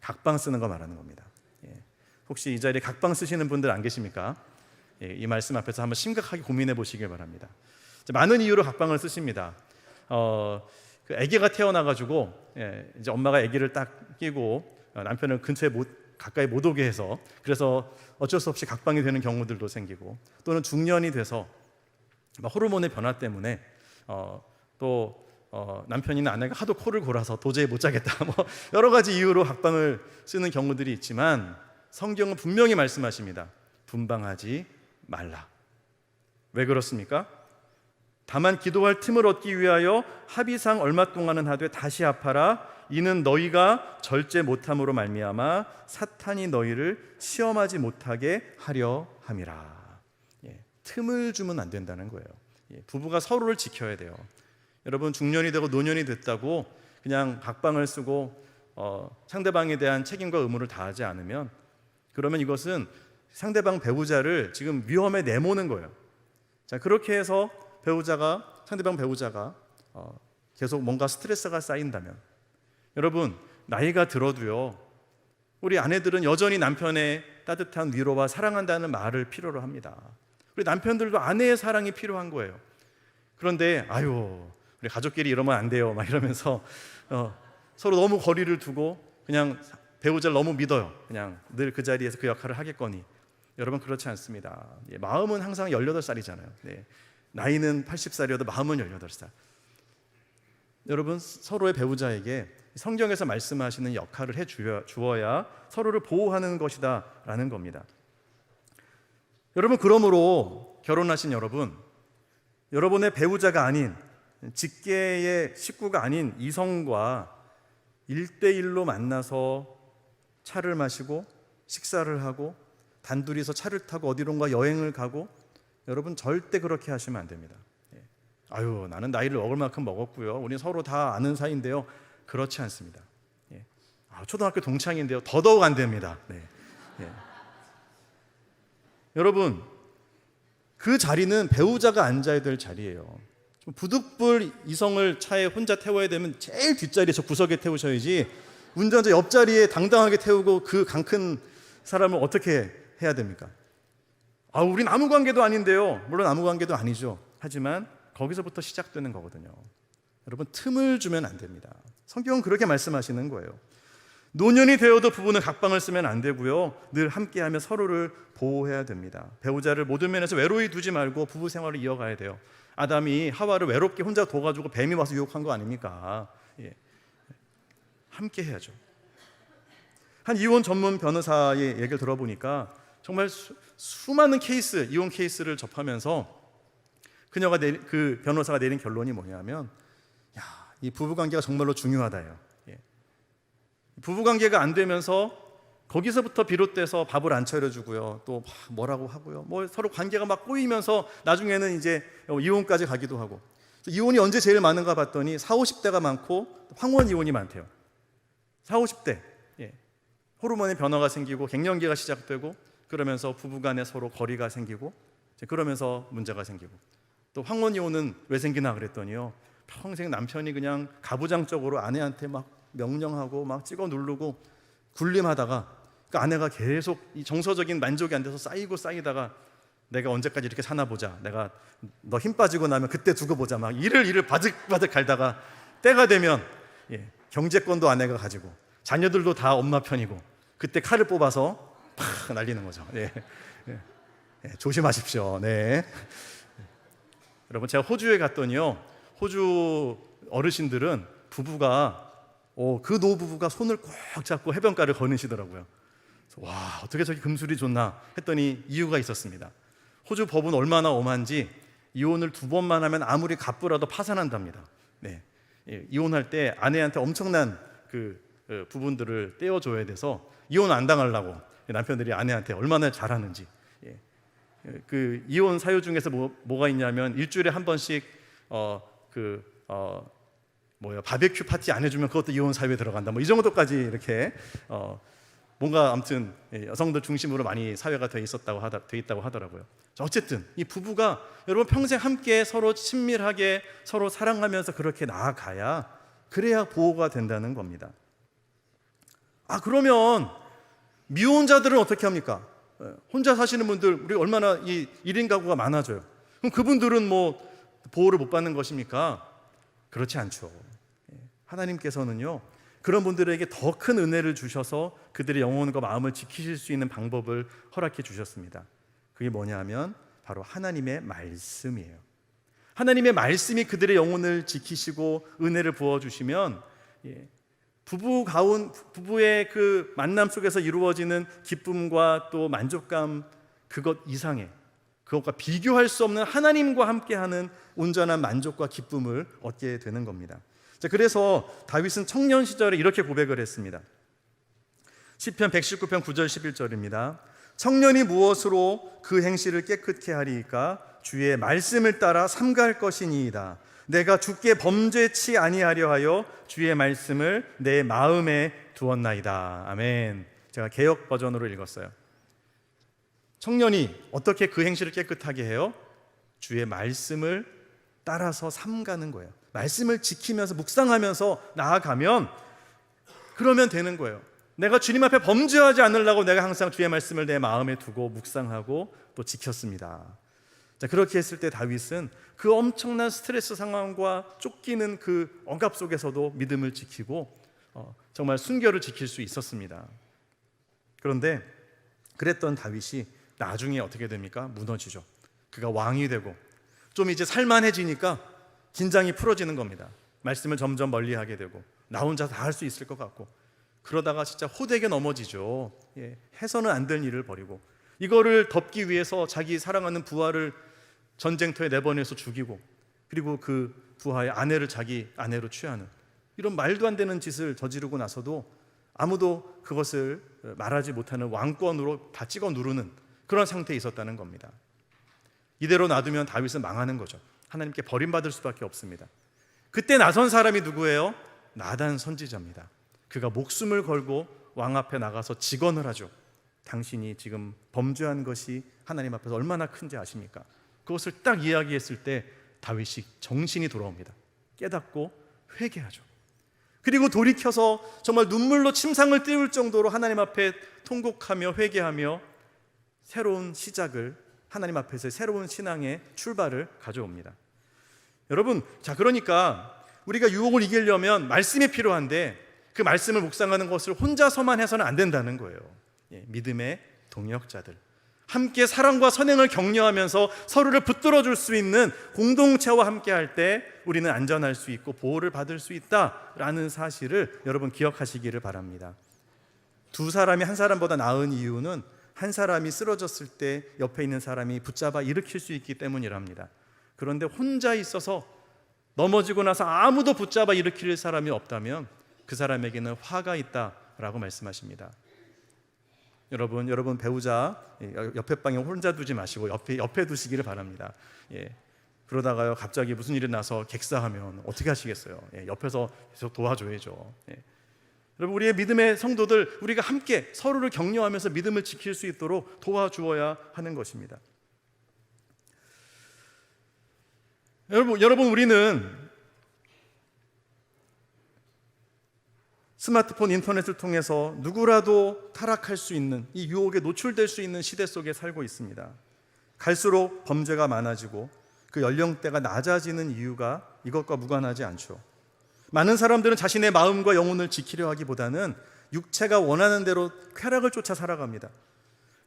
각방 쓰는 거 말하는 겁니다. 혹시 이 자리에 각방 쓰시는 분들 안 계십니까? 이 말씀 앞에서 한번 심각하게 고민해 보시길 바랍니다. 많은 이유로 각방을 쓰십니다. 그 아기가 태어나가지고 이제 엄마가 아기를 딱 끼고 남편을 근처에 가까이 못 오게 해서, 그래서 어쩔 수 없이 각방이 되는 경우들도 생기고, 또는 중년이 돼서 호르몬의 변화 때문에 또 남편이나 아내가 하도 코를 골아서 도저히 못 자겠다, 뭐 여러 가지 이유로 각방을 쓰는 경우들이 있지만 성경은 분명히 말씀하십니다. 분방하지 말라. 왜 그렇습니까? 다만 기도할 틈을 얻기 위하여 합의상 얼마 동안은 하되 다시 합하라. 이는 너희가 절제 못함으로 말미암아 사탄이 너희를 시험하지 못하게 하려 함이라. 틈을 주면 안 된다는 거예요. 부부가 서로를 지켜야 돼요. 여러분, 중년이 되고 노년이 됐다고 그냥 각방을 쓰고 상대방에 대한 책임과 의무를 다하지 않으면, 그러면 이것은 상대방 배우자를 지금 위험에 내모는 거예요. 자, 그렇게 해서 상대방 배우자가 계속 뭔가 스트레스가 쌓인다면, 여러분, 나이가 들어도요, 우리 아내들은 여전히 남편의 따뜻한 위로와 사랑한다는 말을 필요로 합니다. 우리 남편들도 아내의 사랑이 필요한 거예요. 그런데 우리 가족끼리 이러면 안 돼요 막 이러면서 서로 너무 거리를 두고 그냥 배우자를 너무 믿어요. 그냥 늘 그 자리에서 그 역할을 하겠거니. 여러분, 그렇지 않습니다. 마음은 항상 18살이잖아요. 나이는 80살이어도 마음은 18살. 여러분, 서로의 배우자에게 성경에서 말씀하시는 역할을 해주어야 서로를 보호하는 것이다 라는 겁니다. 여러분, 그러므로 결혼하신 여러분의 배우자가 아닌, 직계의 식구가 아닌 이성과 1대1로 만나서 차를 마시고 식사를 하고 단둘이서 차를 타고 어디론가 여행을 가고, 여러분 절대 그렇게 하시면 안 됩니다. 나는 나이를 먹을 만큼 먹었고요, 우리 서로 다 아는 사이인데요. 그렇지 않습니다. 초등학교 동창인데요. 더더욱 안 됩니다. 여러분, 그 자리는 배우자가 앉아야 될 자리예요. 부득불 이성을 차에 혼자 태워야 되면 제일 뒷자리에, 저 구석에 태우셔야지, 운전자 옆자리에 당당하게 태우고 그 강 큰 사람을 어떻게 해야 됩니까? 우린 아무 관계도 아닌데요. 물론 아무 관계도 아니죠. 하지만 거기서부터 시작되는 거거든요. 여러분, 틈을 주면 안 됩니다. 성경은 그렇게 말씀하시는 거예요. 노년이 되어도 부부는 각방을 쓰면 안 되고요, 늘 함께하며 서로를 보호해야 됩니다. 배우자를 모든 면에서 외로이 두지 말고 부부 생활을 이어가야 돼요. 아담이 하와를 외롭게 혼자 둬가지고 뱀이 와서 유혹한 거 아닙니까? 함께 해야죠. 한 이혼 전문 변호사의 얘기를 들어보니까 정말 수많은 이혼 케이스를 접하면서 그 변호사가 내린 결론이 뭐냐면, 이 부부관계가 정말로 중요하다요. 부부관계가 안 되면서 거기서부터 비롯돼서 밥을 안 차려주고요, 또 뭐라고 하고요, 서로 관계가 막 꼬이면서 나중에는 이제 이혼까지 가기도 하고. 이혼이 언제 제일 많은가 봤더니 40, 50대가 많고 황혼 이혼이 많대요. 40, 50대 호르몬의 변화가 생기고 갱년기가 시작되고, 그러면서 부부간에 서로 거리가 생기고, 그러면서 문제가 생기고. 또 황혼 이혼은 왜 생기나 그랬더니요, 평생 남편이 그냥 가부장적으로 아내한테 막 명령하고 막 찍어 누르고 군림하다가, 그 아내가 계속 이 정서적인 만족이 안 돼서 쌓이다가 내가 언제까지 이렇게 사나 보자. 내가 너 힘 빠지고 나면 그때 두고 보자. 막 일을 바득바득 갈다가 때가 되면 경제권도 아내가 가지고 자녀들도 다 엄마 편이고 그때 칼을 뽑아서 팍 날리는 거죠. 조심하십시오. 네. 여러분, 제가 호주에 갔더니요, 호주 어르신들은 부부가 그 노부부가 손을 꼭 잡고 해변가를 거니시더라고요. 와, 어떻게 저기 금술이 좋나 했더니 이유가 있었습니다. 호주 법은 얼마나 엄한지 이혼을 2번만 하면 아무리 갑부라도 파산한답니다. 이혼할 때 아내한테 엄청난 부분들을 떼어줘야 돼서 이혼 안 당하려고 남편들이 아내한테 얼마나 잘하는지. 그 이혼 사유 중에서 뭐가 있냐면 일주일에 한 번씩 바베큐 파티 안 해주면 그것도 이혼 사유에 들어간다. 이 정도까지 이렇게 뭔가 아무튼 여성들 중심으로 많이 사회가 돼 있다고 하더라고요. 어쨌든 이 부부가 여러분 평생 함께 서로 친밀하게 서로 사랑하면서 그렇게 나아가야 그래야 보호가 된다는 겁니다. 그러면 미혼자들은 어떻게 합니까? 혼자 사시는 분들, 우리 얼마나 이 1인 가구가 많아져요. 그럼 그분들은 보호를 못 받는 것입니까? 그렇지 않죠. 하나님께서는요, 그런 분들에게 더 큰 은혜를 주셔서 그들의 영혼과 마음을 지키실 수 있는 방법을 허락해 주셨습니다. 그게 뭐냐면 바로 하나님의 말씀이에요. 하나님의 말씀이 그들의 영혼을 지키시고 은혜를 부어주시면 부부의 그 만남 속에서 이루어지는 기쁨과 또 만족감, 그것 이상의, 그것과 비교할 수 없는 하나님과 함께하는 온전한 만족과 기쁨을 얻게 되는 겁니다. 그래서 다윗은 청년 시절에 이렇게 고백을 했습니다. 시편 119편 9절 11절입니다. 청년이 무엇으로 그 행실을 깨끗게 하리이까? 주의 말씀을 따라 삼갈 것이니이다. 내가 주께 범죄치 아니하려 하여 주의 말씀을 내 마음에 두었나이다. 아멘. 제가 개역 버전으로 읽었어요. 청년이 어떻게 그 행실을 깨끗하게 해요? 주의 말씀을 따라서 삼가는 거예요. 말씀을 지키면서 묵상하면서 나아가면 그러면 되는 거예요. 내가 주님 앞에 범죄하지 않으려고 내가 항상 주의 말씀을 내 마음에 두고 묵상하고 또 지켰습니다. 그렇게 했을 때 다윗은 그 엄청난 스트레스 상황과 쫓기는 그 억압 속에서도 믿음을 지키고 정말 순결을 지킬 수 있었습니다. 그런데 그랬던 다윗이 나중에 어떻게 됩니까? 무너지죠. 그가 왕이 되고 좀 이제 살만해지니까 긴장이 풀어지는 겁니다. 말씀을 점점 멀리하게 되고 나 혼자 다 할 수 있을 것 같고 그러다가 진짜 호되게 넘어지죠. 해서는 안 될 일을 벌이고 이거를 덮기 위해서 자기 사랑하는 부하를 전쟁터에 내보내서 죽이고 그리고 그 부하의 아내를 자기 아내로 취하는 이런 말도 안 되는 짓을 저지르고 나서도 아무도 그것을 말하지 못하는 왕권으로 다 찍어 누르는 그런 상태에 있었다는 겁니다. 이대로 놔두면 다윗은 망하는 거죠. 하나님께 버림받을 수밖에 없습니다. 그때 나선 사람이 누구예요? 나단 선지자입니다. 그가 목숨을 걸고 왕 앞에 나가서 직언을 하죠. 당신이 지금 범죄한 것이 하나님 앞에서 얼마나 큰지 아십니까? 그것을 딱 이야기했을 때 다윗이 정신이 돌아옵니다. 깨닫고 회개하죠. 그리고 돌이켜서 정말 눈물로 침상을 띄울 정도로 하나님 앞에 통곡하며 회개하며 새로운 시작을, 하나님 앞에서 새로운 신앙의 출발을 가져옵니다. 여러분, 그러니까 우리가 유혹을 이기려면 말씀이 필요한데 그 말씀을 묵상하는 것을 혼자서만 해서는 안 된다는 거예요. 믿음의 동역자들, 함께 사랑과 선행을 격려하면서 서로를 붙들어 줄 수 있는 공동체와 함께 할 때 우리는 안전할 수 있고 보호를 받을 수 있다라는 사실을 여러분 기억하시기를 바랍니다. 두 사람이 한 사람보다 나은 이유는 한 사람이 쓰러졌을 때 옆에 있는 사람이 붙잡아 일으킬 수 있기 때문이랍니다. 그런데 혼자 있어서 넘어지고 나서 아무도 붙잡아 일으킬 사람이 없다면 그 사람에게는 화가 있다라고 말씀하십니다. 여러분 배우자 옆에 방에 혼자 두지 마시고 옆에 두시기를 바랍니다. 그러다가요 갑자기 무슨 일이 나서 객사하면 어떻게 하시겠어요? 옆에서 계속 도와줘야죠. 여러분, 우리의 믿음의 성도들, 우리가 함께 서로를 격려하면서 믿음을 지킬 수 있도록 도와주어야 하는 것입니다. 여러분 우리는 스마트폰, 인터넷을 통해서 누구라도 타락할 수 있는 이 유혹에 노출될 수 있는 시대 속에 살고 있습니다. 갈수록 범죄가 많아지고 그 연령대가 낮아지는 이유가 이것과 무관하지 않죠. 많은 사람들은 자신의 마음과 영혼을 지키려 하기보다는 육체가 원하는 대로 쾌락을 쫓아 살아갑니다.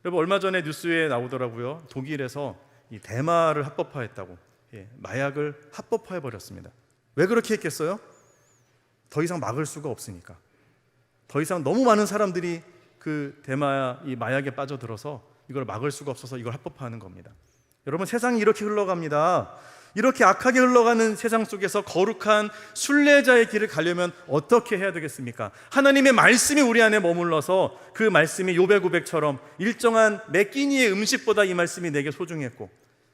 여러분, 얼마 전에 뉴스에 나오더라고요. 독일에서 이 대마를 합법화했다고. 마약을 합법화해버렸습니다. 왜 그렇게 했겠어요? 더 이상 막을 수가 없으니까. 더 이상 너무 많은 사람들이 그 대마, 이 마약에 빠져들어서 이걸 막을 수가 없어서 이걸 합법화하는 겁니다. 여러분, 세상이 이렇게 흘러갑니다. 이렇게 악하게 흘러가는 세상 속에서 거룩한 순례자의 길을 가려면 어떻게 해야 되겠습니까? 하나님의 말씀이 우리 안에 머물러서 그 말씀이 욥의 고백처럼 일정한 매 끼니의 음식보다 이 말씀이 내게 소중했고,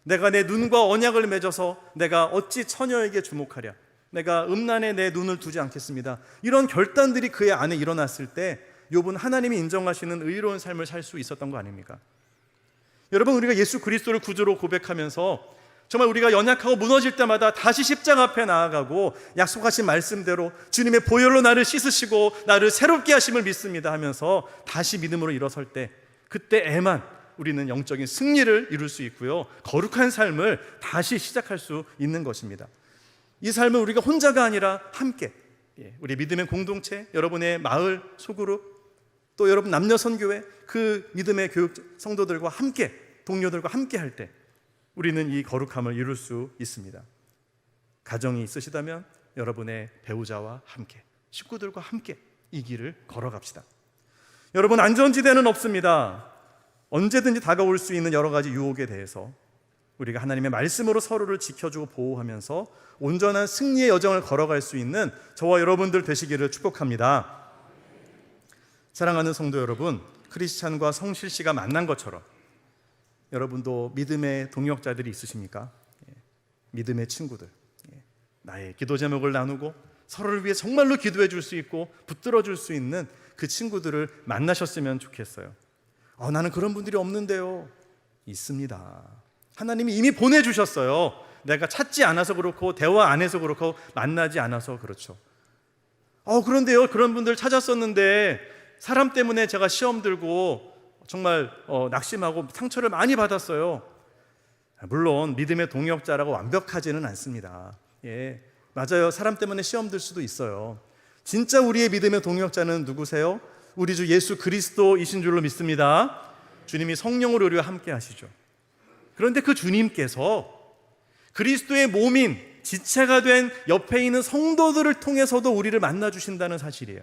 내가 내 눈과 언약을 맺어서 내가 어찌 처녀에게 주목하랴, 내가 음란에 내 눈을 두지 않겠습니다. 이런 결단들이 그의 안에 일어났을 때 욥은 하나님이 인정하시는 의로운 삶을 살 수 있었던 거 아닙니까? 여러분, 우리가 예수 그리스도를 구주로 고백하면서 정말 우리가 연약하고 무너질 때마다 다시 십자가 앞에 나아가고 약속하신 말씀대로 주님의 보혈로 나를 씻으시고 나를 새롭게 하심을 믿습니다 하면서 다시 믿음으로 일어설 때, 그때에만 우리는 영적인 승리를 이룰 수 있고요, 거룩한 삶을 다시 시작할 수 있는 것입니다. 이 삶은 우리가 혼자가 아니라 함께, 우리 믿음의 공동체, 여러분의 마을 소그룹, 또 여러분 남녀 선교회, 그 믿음의 교육 성도들과 함께, 동료들과 함께 할 때 우리는 이 거룩함을 이룰 수 있습니다. 가정이 있으시다면 여러분의 배우자와 함께, 식구들과 함께 이 길을 걸어갑시다. 여러분, 안전지대는 없습니다. 언제든지 다가올 수 있는 여러 가지 유혹에 대해서 우리가 하나님의 말씀으로 서로를 지켜주고 보호하면서 온전한 승리의 여정을 걸어갈 수 있는 저와 여러분들 되시기를 축복합니다. 사랑하는 성도 여러분, 크리스찬과 성실 씨가 만난 것처럼 여러분도 믿음의 동역자들이 있으십니까? 믿음의 친구들, 나의 기도 제목을 나누고 서로를 위해 정말로 기도해 줄 수 있고 붙들어 줄 수 있는 그 친구들을 만나셨으면 좋겠어요. 나는 그런 분들이 없는데요. 있습니다. 하나님이 이미 보내주셨어요. 내가 찾지 않아서 그렇고 대화 안 해서 그렇고 만나지 않아서 그렇죠. 그런데요, 그런 분들 찾았었는데 사람 때문에 제가 시험 들고 정말 낙심하고 상처를 많이 받았어요. 물론 믿음의 동역자라고 완벽하지는 않습니다. 맞아요. 사람 때문에 시험 들 수도 있어요. 진짜 우리의 믿음의 동역자는 누구세요? 우리 주 예수 그리스도이신 줄로 믿습니다. 주님이 성령으로 우리와 함께 하시죠. 그런데 그 주님께서 그리스도의 몸인 지체가 된 옆에 있는 성도들을 통해서도 우리를 만나 주신다는 사실이에요.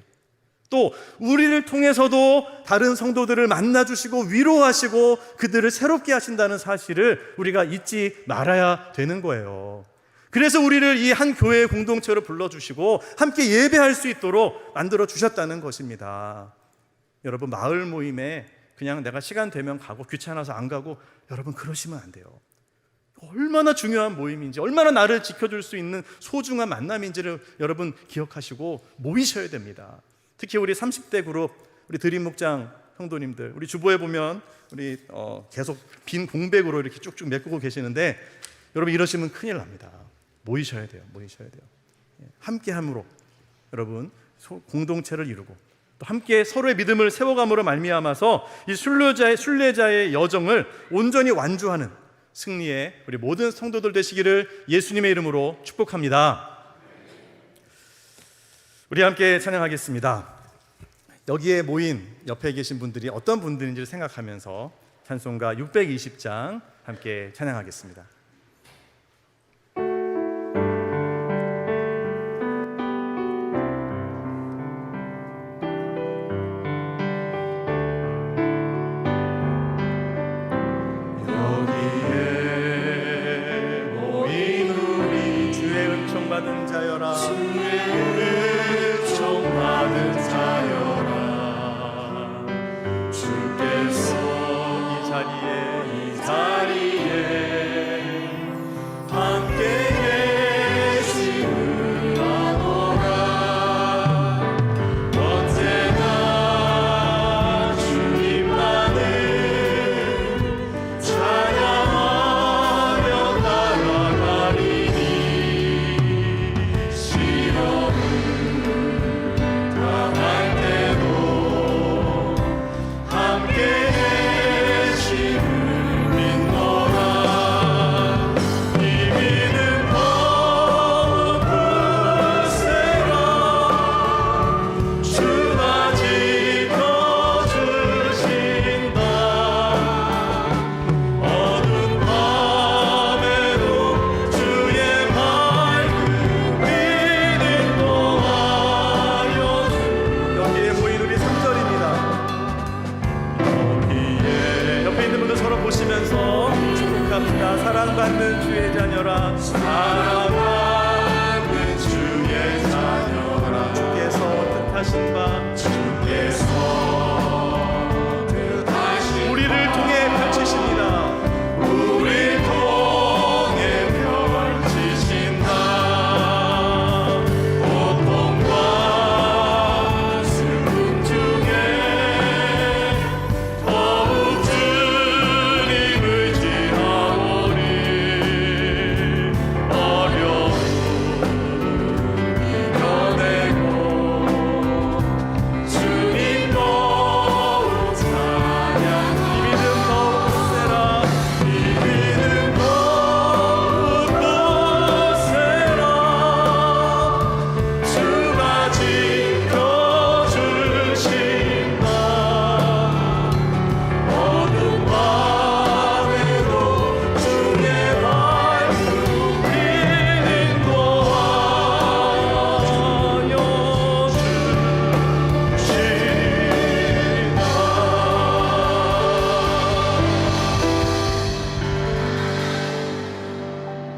또 우리를 통해서도 다른 성도들을 만나주시고 위로하시고 그들을 새롭게 하신다는 사실을 우리가 잊지 말아야 되는 거예요. 그래서 우리를 이 한 교회의 공동체로 불러주시고 함께 예배할 수 있도록 만들어 주셨다는 것입니다. 여러분, 마을 모임에 그냥 내가 시간 되면 가고 귀찮아서 안 가고, 여러분 그러시면 안 돼요. 얼마나 중요한 모임인지, 얼마나 나를 지켜줄 수 있는 소중한 만남인지를 여러분 기억하시고 모이셔야 됩니다. 특히 우리 30대 그룹, 우리 드림 목장 성도님들, 우리 주보에 보면 우리 계속 빈 공백으로 이렇게 쭉쭉 메꾸고 계시는데, 여러분 이러시면 큰일 납니다. 모이셔야 돼요. 함께함으로 여러분 공동체를 이루고 또 함께 서로의 믿음을 세워감으로 말미암아서 이 순례자의 여정을 온전히 완주하는 승리의 우리 모든 성도들 되시기를 예수님의 이름으로 축복합니다. 우리 함께 찬양하겠습니다. 여기에 모인 옆에 계신 분들이 어떤 분들인지를 생각하면서 찬송가 620장 함께 찬양하겠습니다. 찬양 사랑받는 주의 자녀라. 사랑받는 주의 자녀라. 주께서 뜻하신 바 우리를 통해 펼치십니다. 우리를 통해 펼치신다. 고통과 슬픔 중에 더욱 주님 의지하오니 어려움 이겨내고 주님 더욱 찬양. 이 믿음 더욱 굳세라. 이 믿음 더욱 굳세라. 주가 지켜주신다. 어둠 밤에도 주의 말씀 우리를 인도하여 주시리라.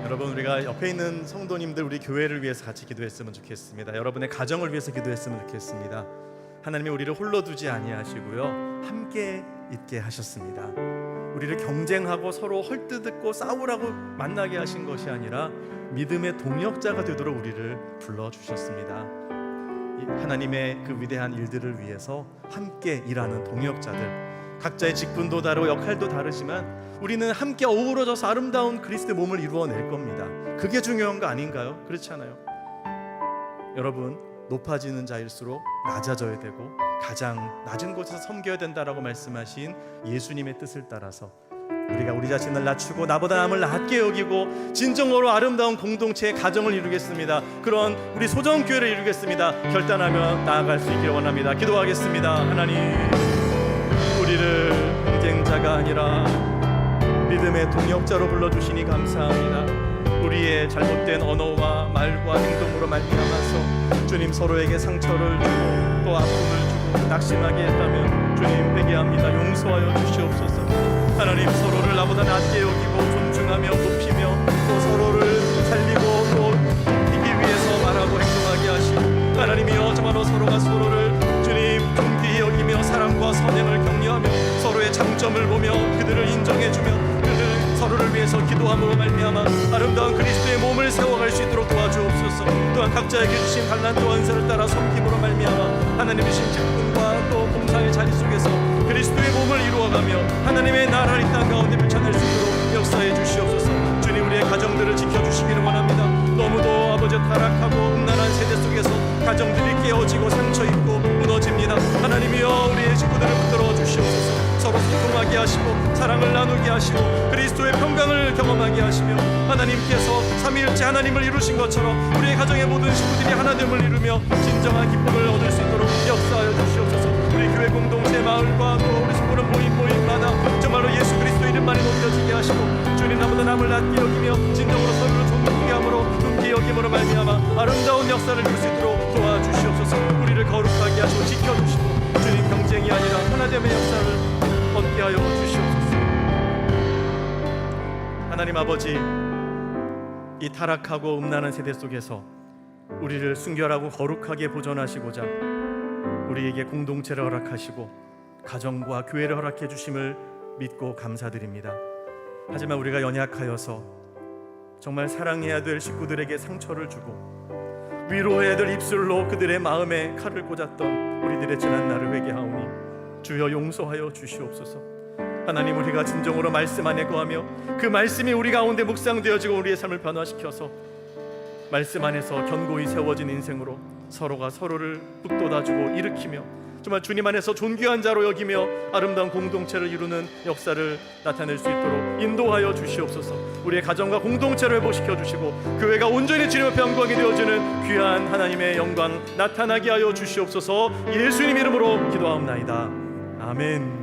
여러분, 우리가 옆에 있는 성도님들, 우리 교회를 위해서 같이 기도했으면 좋겠습니다. 여러분의 가정을 위해서 기도했으면 좋겠습니다. 하나님이 우리를 홀로 두지 아니하시고요, 함께 있게 하셨습니다. 우리를 경쟁하고 서로 헐뜯고 싸우라고 만나게 하신 것이 아니라 믿음의 동역자가 되도록 우리를 불러주셨습니다. 이 하나님의 그 위대한 일들을 위해서 함께 일하는 동역자들, 각자의 직분도 다르고 역할도 다르지만 우리는 함께 어우러져서 아름다운 그리스도의 몸을 이루어낼 겁니다. 그게 중요한 거 아닌가요? 그렇지 않아요? 여러분, 높아지는 자일수록 낮아져야 되고 가장 낮은 곳에서 섬겨야 된다라고 말씀하신 예수님의 뜻을 따라서 우리가 우리 자신을 낮추고 나보다 남을 낮게 여기고 진정으로 아름다운 공동체의 가정을 이루겠습니다. 그런 우리 소정교회를 이루겠습니다. 결단하며 나아갈 수 있기를 원합니다. 기도하겠습니다. 하나님, 우리를 경쟁자가 아니라 믿음의 동역자로 불러주시니 감사합니다. 우리의 잘못된 언어와 말과 행동으로 말미암아서 주님 서로에게 상처를 주고 또 아픔을 주고 낙심하게 했다면 주님 회개합니다. 용서하여 주시옵소서. 하나님, 서로를 나보다 낮게 여기고 존중하며 높이며 또 서로를 살리고 또 이기 위해서 말하고 행동하게 하시고, 하나님이여 정말로 서로가 서로를 주님 존귀히 여기며 사랑과 선행을 격려하며 서로의 장점을 보며 그들을 인정해주며 서로를 위해서 기도함으로 말미암아 아름다운 그리스도의 몸을 세워갈 수 있도록 도와주옵소서. 또한 각자에게 주신 달란트와 은사를 따라 섬김으로 말미암아 하나님의 직분과 또 봉사의 자리 속에서 그리스도의 몸을 이루어가며 하나님의 나라를 이 땅 가운데 펼쳐낼 수 있도록 역사해 주시옵소서. 주님, 우리의 가정들을 지켜주시기를 원합니다. 너무도 아버지 타락하고 음란한 세대 속에서 가정들이 깨어지고 상처 입고 무너집니다. 하나님이여, 우리의 식구들을 붙들어 주시옵소서. 서로 소통하게 하시고 사랑을 나누게 하시고 그리스도의 평강을 경험하게 하시며 하나님께서 삼위일체 하나님을 이루신 것처럼 우리의 가정의 모든 식구들이 하나됨을 이루며 진정한 기쁨을 얻을 수 있도록 역사하여 주시옵소서. 우리 교회 공동체 마을과 또 우리 성도는 모임마다 정말로 예수 그리스도 이름만이 높여지게 하시고 주님 나보다 남을 낮게 여기며 진정으로 서로를 존귀하게 함으로 존귀히 여김으로 말미암아 아름다운 역사를 이룰 수 있도록 도와주시옵소서. 우리를 거룩하게 하시고 지켜주시고 주님 경쟁이 아니라 하나됨의 역사를 얻게 하여 주시옵소서. 하나님 아버지, 이 타락하고 음란한 세대 속에서 우리를 순결하고 거룩하게 보존하시고자 우리에게 공동체를 허락하시고 가정과 교회를 허락해 주심을 믿고 감사드립니다. 하지만 우리가 연약하여서 정말 사랑해야 될 식구들에게 상처를 주고 위로해야 될 입술로 그들의 마음에 칼을 꽂았던 우리들의 지난 날을 회개하오니 주여 용서하여 주시옵소서. 하나님, 우리가 진정으로 말씀 안에 거하며 그 말씀이 우리 가운데 묵상되어지고 우리의 삶을 변화시켜서 말씀 안에서 견고히 세워진 인생으로 서로가 서로를 북돋아주고 일으키며 정말 주님 안에서 존귀한 자로 여기며 아름다운 공동체를 이루는 역사를 나타낼 수 있도록 인도하여 주시옵소서. 우리의 가정과 공동체를 회복시켜 주시고 교회가 온전히 주님 앞에 영광이 되어지는 귀한 하나님의 영광 나타나게 하여 주시옵소서. 예수님 이름으로 기도하옵나이다. 아멘.